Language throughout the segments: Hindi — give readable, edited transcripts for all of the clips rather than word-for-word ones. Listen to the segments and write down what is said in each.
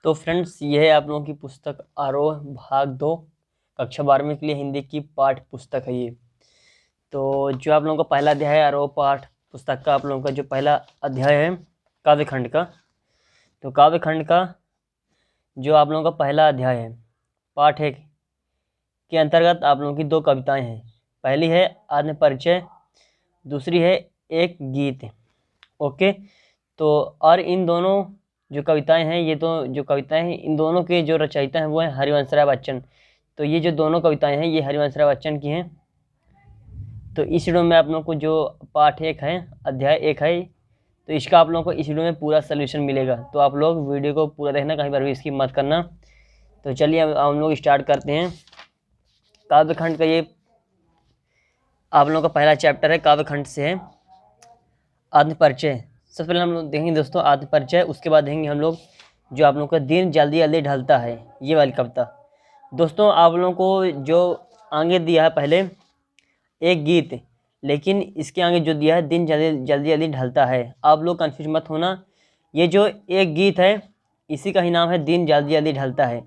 तो फ्रेंड्स, ये है आप लोगों की पुस्तक आरोह भाग 2 कक्षा 12वीं के लिए हिंदी की पाठ पुस्तक है ये। तो जो आप लोगों का पहला अध्याय है आरोह पाठ पुस्तक का, आप लोगों का जो पहला अध्याय है काव्यखंड का, तो काव्यखंड का जो आप लोगों का पहला अध्याय है पाठ 1 के अंतर्गत आप लोगों की 2 कविताएं हैं। पहली है आत्मपरिचय, दूसरी है एक गीत। ओके, तो और इन दोनों जो कविताएं हैं, ये तो जो कविताएं हैं इन दोनों के जो रचयिता हैं वो हैं हरिवंश राय बच्चन। तो ये जो दोनों कविताएं हैं ये हरिवंश राय बच्चन की हैं। तो इस वीडियो में आप लोगों को जो पाठ 1 है अध्याय 1 है, तो इसका आप लोगों को इस वीडियो में पूरा सोल्यूशन मिलेगा। तो आप लोग वीडियो को पूरा देखना, कहीं पर भी स्किप मत करना। तो चलिए अब हम लोग स्टार्ट करते हैं। काव्यखंड का ये आप लोगों का पहला चैप्टर है, काव्यखंड से है आत्मपरिचय। सबसे पहले हम लोग देखेंगे दोस्तों आत्मपरिचय, उसके बाद देखेंगे हम लोग जो आप लोगों का दिन जल्दी जल्दी ढलता है, ये वाली कविता। दोस्तों आप लोगों को जो आगे दिया है पहले एक गीत, लेकिन इसके आगे जो दिया है दिन जल्दी जल्दी ढलता है। आप लोग कंफ्यूज मत होना, ये जो एक गीत है इसी का ही नाम है दिन जल्दी जल्दी ढलता है।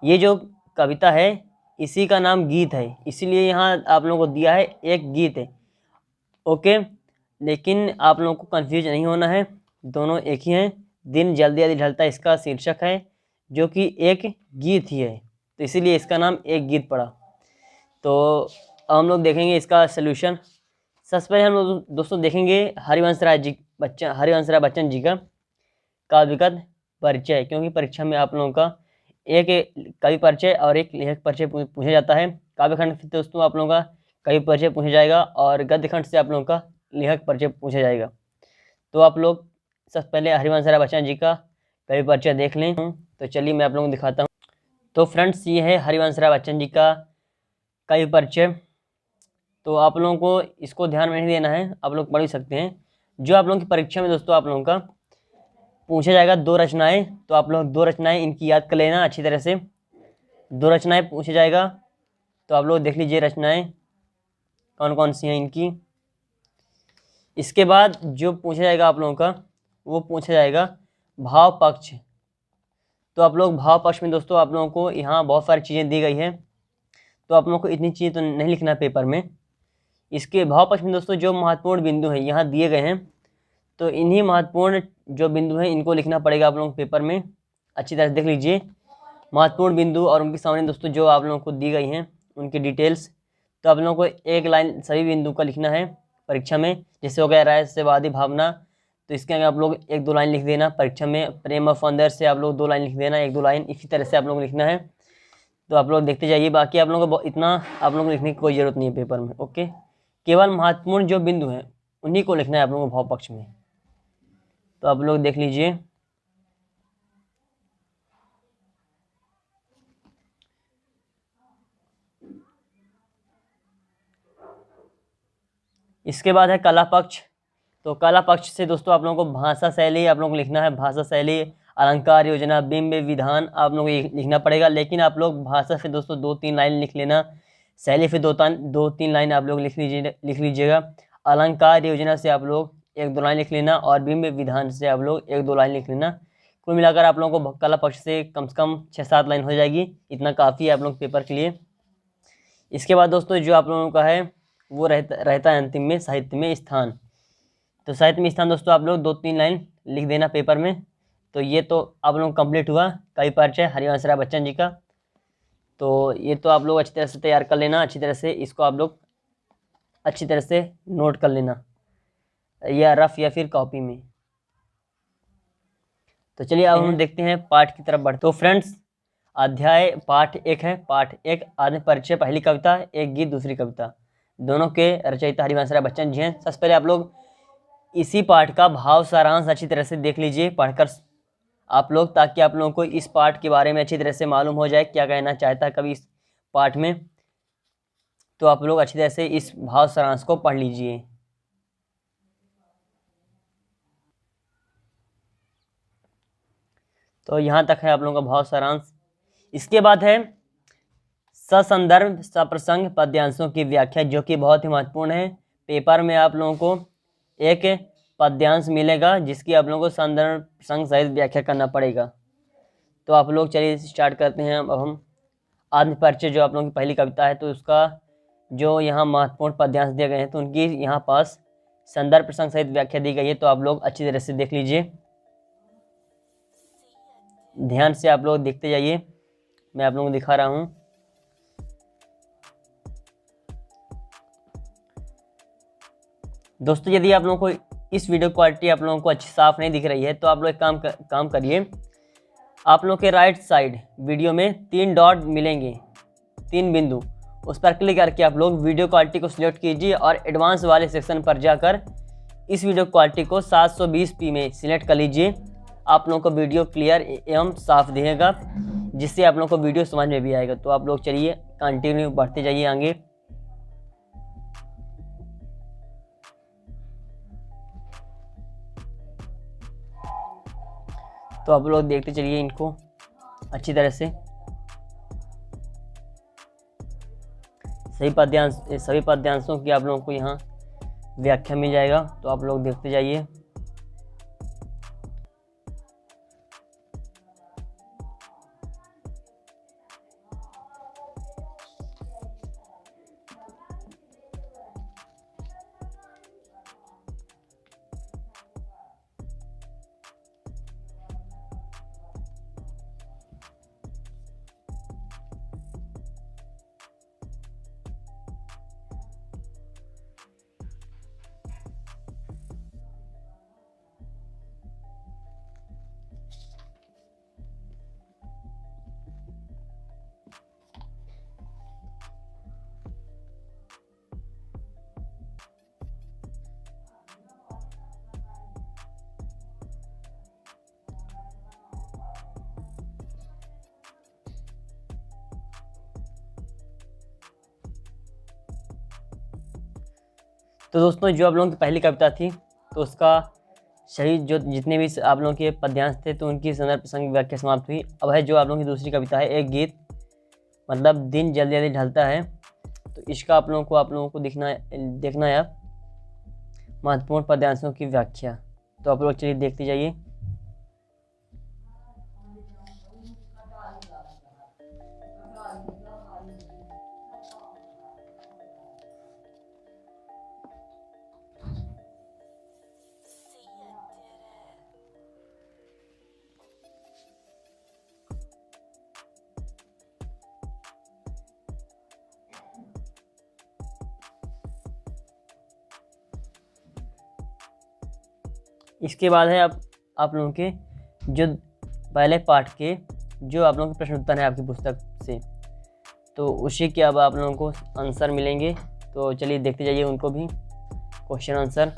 ये जो कविता है इसी का नाम गीत है, इसीलिए यहाँ आप लोगों को दिया है एक गीत है। ओके, लेकिन आप लोगों को कंफ्यूज नहीं होना है, दोनों एक ही हैं। दिन जल्दी जल्दी ढलता इसका शीर्षक है, जो कि एक गीत ही है, तो इसीलिए इसका नाम एक गीत पड़ा। तो अब हम लोग देखेंगे इसका सलूशन। सबसे पहले हम लोग दोस्तों देखेंगे हरिवंश राय बच्चन जी का काव्यगत परिचय, क्योंकि परीक्षा में आप लोगों का एक कवि परिचय और एक लेखक परिचय पूछा जाता है। काव्यखंड से दोस्तों आप लोगों का कवि परिचय पूछा जाएगा और गद्यखंड से आप लोगों का लेखक परिचय पूछा जाएगा। तो आप लोग सबसे पहले हरिवंश राय बच्चन जी का कवि परिचय देख लें। तो चलिए मैं आप लोगों को दिखाता हूँ। तो फ्रेंड्स, ये है हरिवंश राय बच्चन जी का कवि परिचय। तो आप लोगों को इसको ध्यान में नहीं देना है, आप लोग पढ़ ही सकते हैं। जो आप लोगों की परीक्षा में दोस्तों आप लोगों का पूछा जाएगा 2 रचनाएं, तो आप लोग 2 रचनाएं इनकी याद कर लेना अच्छी तरह से। 2 रचनाएं पूछा जाएगा, तो आप लोग देख लीजिए रचनाएं कौन कौन सी हैं इनकी। इसके बाद जो पूछा जाएगा आप लोगों का वो पूछा जाएगा भाव पक्ष। तो आप लोग भाव पक्ष में दोस्तों आप लोगों को यहाँ बहुत सारी चीज़ें दी गई हैं, तो आप लोगों को इतनी चीज़ें तो नहीं लिखना पेपर में। इसके भाव पक्ष में दोस्तों जो महत्वपूर्ण बिंदु हैं यहाँ दिए गए हैं, तो इन्हीं महत्वपूर्ण जो बिंदु हैं इनको लिखना पड़ेगा आप लोगों को पेपर में। अच्छी तरह से देख लीजिए महत्वपूर्ण बिंदु और उनके सामने दोस्तों जो आप लोगों को दी गई हैं उनकी डिटेल्स। तो आप लोगों को एक लाइन सभी बिंदु का लिखना है परीक्षा में। जैसे हो गया रहस्यवादी भावना, तो इसके आगे आप लोग 1-2 लाइन लिख देना। परीक्षा में प्रेम ऑफ अंदर से आप लोग 2 लाइन लिख देना, 1-2 लाइन इसी तरह से आप लोग लिखना है। तो आप लोग देखते जाइए, बाकी आप लोगों को इतना आप लोगों को लिखने की कोई ज़रूरत नहीं है पेपर में। ओके, केवल महत्वपूर्ण जो बिंदु हैं उन्हीं को लिखना है आप लोगों को भाव पक्ष में। तो आप लोग देख लीजिए इसके बाद है कला पक्ष। तो कला पक्ष से दोस्तों आप लोगों को भाषा शैली आप लोगों को लिखना है। भाषा शैली, अलंकार योजना, बिंब, विधान आप लोगों को लिखना पड़ेगा। लेकिन आप लोग भाषा से दोस्तों 2-3 लाइन लिख लेना, शैली से 2-3 लाइन आप लोग लिख लीजिएगा। अलंकार योजना से आप लोग 1-2 लाइन लिख लेना और बिंब विधान से आप लोग 1-2 लाइन लिख लेना। कुल मिलाकर आप लोगों को कला पक्ष से कम 6-7 लाइन हो जाएगी, इतना काफ़ी है आप लोग पेपर के लिए। इसके बाद दोस्तों जो आप लोगों का है वो रहता है अंतिम में साहित्य में स्थान। तो साहित्य में स्थान दोस्तों आप लोग 2-3 लाइन लिख देना पेपर में। तो ये तो आप लोग कंप्लीट हुआ कवि परिचय हरिवंश राय बच्चन जी का। तो ये तो आप लोग अच्छी तरह से तैयार कर लेना, अच्छी तरह से इसको आप लोग अच्छी तरह से नोट कर लेना, या रफ या फिर कॉपी में। तो चलिए अब हम देखते हैं पाठ की तरफ बढ़ते। तो फ्रेंड्स, अध्याय पाठ 1 है। पाठ 1 आत्मपरिचय, पहली कविता, एक गीत दूसरी कविता। दोनों के रचयिता हरिवंश राय बच्चन जी हैं। सबसे पहले आप लोग इसी पाठ का भाव सारांश अच्छी तरह से देख लीजिए पढ़कर आप लोग, ताकि आप लोगों को इस पाठ के बारे में अच्छी तरह से मालूम हो जाए क्या कहना चाहता है कवि इस पाठ में। तो आप लोग अच्छी तरह से इस भाव सारांश को पढ़ लीजिए। तो यहाँ तक है आप लोगों का भाव सारांश। इसके बाद है ससंदर्भ सप्रसंग पद्यांशों की व्याख्या, जो कि बहुत ही महत्वपूर्ण है। पेपर में आप लोगों को एक पद्यांश मिलेगा जिसकी आप लोगों को संदर्भ प्रसंग सहित व्याख्या करना पड़ेगा। तो आप लोग चलिए स्टार्ट करते हैं। अब हम आत्मपरिचय जो आप लोगों की पहली कविता है, तो उसका जो यहाँ महत्वपूर्ण पद्यांश दिए गए हैं, तो उनकी यहाँ पास संदर्भ प्रसंग सहित व्याख्या दी गई है। तो आप लोग अच्छी तरह से देख लीजिए, ध्यान से आप लोग देखते जाइए, मैं आप लोगों को दिखा रहा हूँ। दोस्तों, यदि आप लोगों को इस वीडियो क्वालिटी आप लोगों को अच्छी साफ नहीं दिख रही है, तो आप लोग एक काम करिए, आप लोग के राइट साइड वीडियो में 3 डॉट मिलेंगे, 3 बिंदु, उस पर क्लिक करके आप लोग वीडियो क्वालिटी को सिलेक्ट कीजिए और एडवांस वाले सेक्शन पर जाकर इस वीडियो क्वालिटी को 720p में सिलेक्ट कर लीजिए। आप लोगों को वीडियो क्लियर एवं साफ दिखेगा, जिससे आप लोगों को वीडियो समझ में भी आएगा। तो आप लोग चलिए कंटिन्यू बढ़ते जाइए आगे। तो आप लोग देखते चलिए इनको अच्छी तरह से। सभी पद्यांशों की आप लोगों को यहाँ व्याख्या मिल जाएगा, तो आप लोग देखते जाइए। तो दोस्तों, जो आप लोगों की पहली कविता थी, तो उसका सही जो जितने भी आप लोगों के पद्यांश थे, तो उनकी संदर्भ प्रसंग व्याख्या समाप्त हुई। अब है जो आप लोगों की दूसरी कविता है, एक गीत, मतलब दिन जल्दी जल्दी ढलता है। तो इसका आप लोगों को देखना है महत्वपूर्ण पद्यांशों की व्याख्या। तो आप लोग चलिए देखते जाइए। इसके बाद है आप लोगों के जो पहले पाठ के जो आप लोगों के प्रश्न उत्तर है आपकी पुस्तक से, तो उसी के अब आप लोगों को आंसर मिलेंगे। तो चलिए देखते जाइए उनको भी, क्वेश्चन आंसर।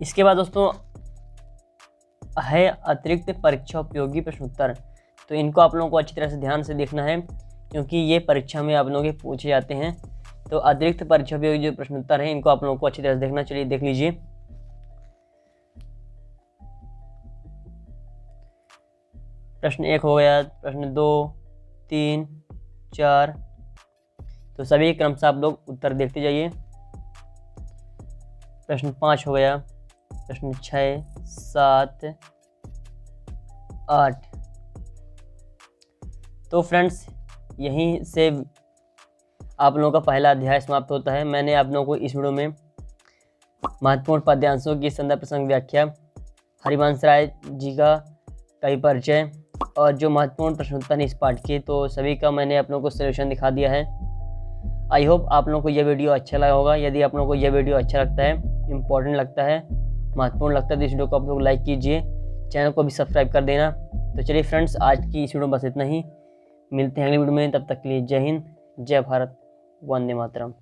इसके बाद दोस्तों है अतिरिक्त परीक्षा उपयोगी प्रश्न उत्तर। तो इनको आप लोगों को अच्छी तरह से ध्यान से देखना है, क्योंकि ये परीक्षा में आप लोगों के पूछे जाते हैं। तो अतिरिक्त परीक्षा उपयोगी जो प्रश्न उत्तर है, इनको आप लोगों को अच्छी तरह से देखना। चलिए देख लीजिए। प्रश्न 1 हो गया, प्रश्न 2, 3, 4, तो सभी क्रमशः आप लोग उत्तर देखते जाइए। प्रश्न 5 हो गया, प्रश्न 6, 7, 8। तो फ्रेंड्स, यहीं से आप लोगों का पहला अध्याय समाप्त होता है। मैंने आप लोगों को इस वीडियो में महत्वपूर्ण पद्यांशों की संदर्भ प्रसंग व्याख्या, हरिवंश राय जी का कई परिचय और जो महत्वपूर्ण प्रश्न उत्तर इस पाठ के, तो सभी का मैंने आप लोगों को सलूशन दिखा दिया है। आई होप आप लोगों को यह वीडियो अच्छा लगा होगा। यदि आप लोगों को यह वीडियो अच्छा लगता है, इम्पोर्टेंट लगता है, महत्वपूर्ण लगता है, तो इस वीडियो को आप लोग लाइक कीजिए, चैनल को भी सब्सक्राइब कर देना। तो चलिए फ्रेंड्स, आज की इस वीडियो में बस इतना ही। मिलते हैं अगली वीडियो में, तब तक के लिए जय हिंद, जय भारत, वंदे मातरम।